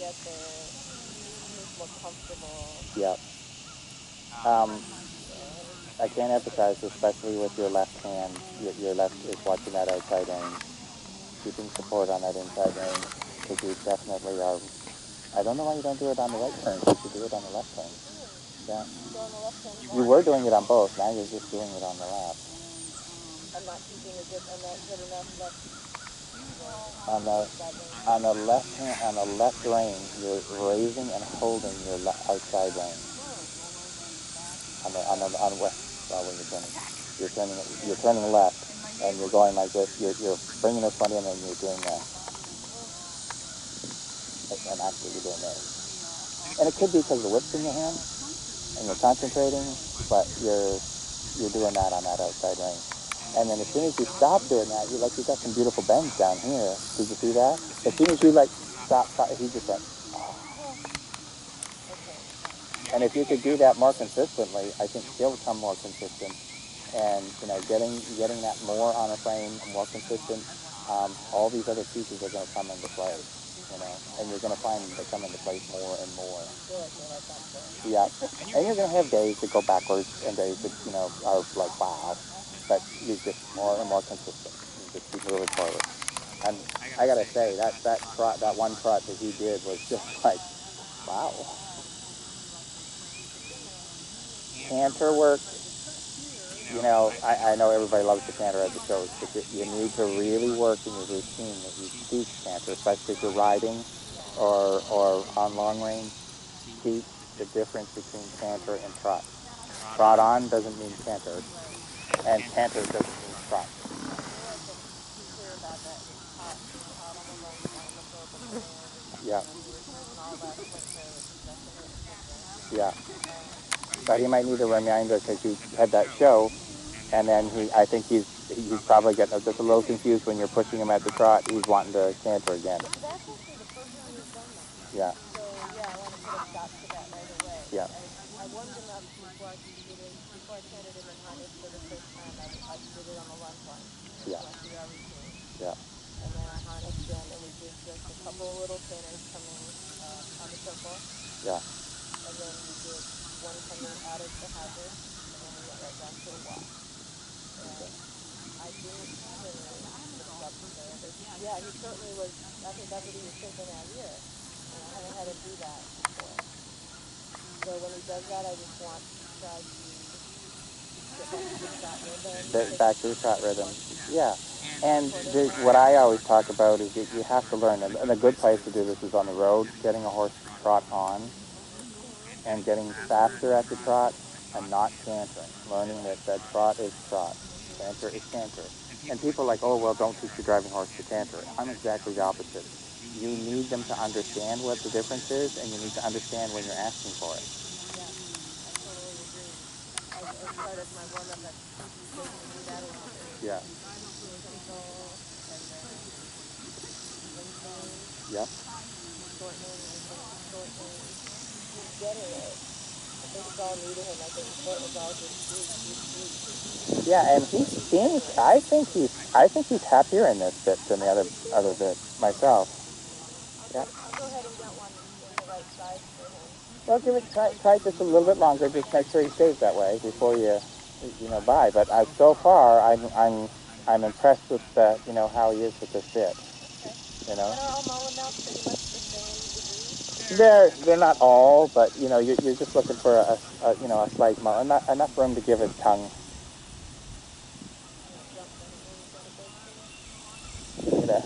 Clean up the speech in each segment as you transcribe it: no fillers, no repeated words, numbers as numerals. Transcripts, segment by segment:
get there, he's more comfortable. Yep. I can't emphasize, especially with your left hand, your left is watching that outside range, keeping support on that inside range, because you definitely are. I don't know why you don't do it on the right turn. You should do it on the left turn. Yeah. So on the left turn You were doing it on both. Now you're just doing it on the left. I'm not keeping a good. I'm not good enough left. On the left hand, on the left rein, you're raising and holding your outside rein. Well, when you're turning left, and you're going like this. You're bringing this one in, and you're doing that. And actually, you're doing this. And it could be because the whip's in your hand, and you're concentrating, but you're doing that on that outside rein. And then as soon as you stop doing that, you got some beautiful bends down here. Did you see that? As soon as you stop, he just went. And if you could do that more consistently, I think he'll become more consistent. And getting that more on a frame, more consistent, all these other pieces are going to come into play. And you're going to find they come into place more and more. Yeah, and you're going to have days that go backwards and days that are like wow, but you're just more and more consistent. You just keep moving forward. And I got to say that one trot that he did was just like wow. Canter work. I know everybody loves the canter at the shows, but you need to really work in your routine that you teach canter, especially if you're riding or on long range. Teach the difference between canter and trot. Trot on doesn't mean canter, and canter doesn't mean trot. Yeah. Yeah. But he might need a reminder because you had that show, and then I think he's probably getting just a little confused when you're pushing him at the trot. He's wanting to canter again. That's actually the first time he's done that. Yeah. So yeah, I want to put a stop to that right away. Yeah. I warmed him up before I cantered him in harness for the first time. I did it on the lunge line. Yeah. Went through our routine. Yeah. And then I harnessed him, and we did just a couple little trainers coming on the circle. Yeah. And then we did one coming out of the hazard, and then we went right down to a walk. And I didn't have any disruptions there. Yeah, he certainly was. I think that's what he was thinking that year. And I haven't had him do that before. So when he does that, I just want to try to get back to the trot rhythm. Back to the trot rhythm. Yeah. And what I always talk about is that you have to learn, and a good place to do this is on the road, getting a horse to trot on, and getting faster at the trot, and not cantering. Learning that trot is trot, canter is canter. And people are like, oh, well, don't teach your driving horse to canter. I'm exactly the opposite. You need them to understand what the difference is, and you need to understand when you're asking for it. Yeah, I totally agree. As part of my warm-up, I teach them to do that a little bit. Yeah. Simple, and then lengthening. Yep. Shortening, shortening. He's getting it. I think it's all new to him. I think before it was all just sweet. Yeah, and he seems. I think he's happier in this bit than the other bit myself. Yeah. I'll go ahead and get one in the right size for him. Well, try just a little bit longer. Just make sure he stays that way before you buy. But so far, I'm impressed with how he is with this bit. Okay. And are all Mullen mounts pretty much the same degree? They're not all, but you're just looking for a slight Mullen, enough room to give his tongue. Okay.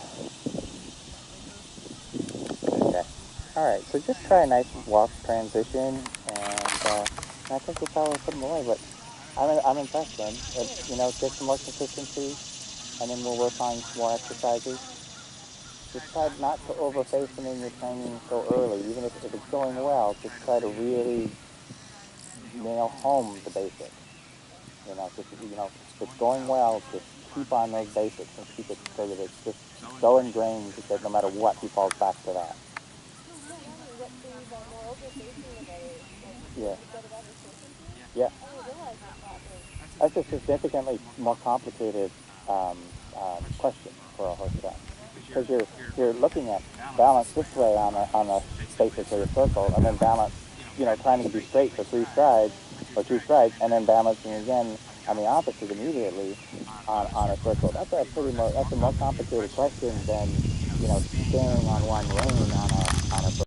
All right. So just try a nice walk transition, and I think we'll probably put him away. But I'm impressed, then. Get some more consistency, and then we'll work on some more exercises. Just try not to overface him in your training so early. Even if it's going well, just try to really nail home the basics. If it's going well, just keep on those basics and keep it so that it's just so ingrained that no matter what, he falls back to that. Yeah. Yeah. That's a significantly more complicated question for a horse track. because you're looking at balance this way on a basically a circle, and then balance, trying to be straight for 3 strides or 2 strides, and then balancing again on the opposite immediately on a circle. That's a more complicated question than staying on one lane on a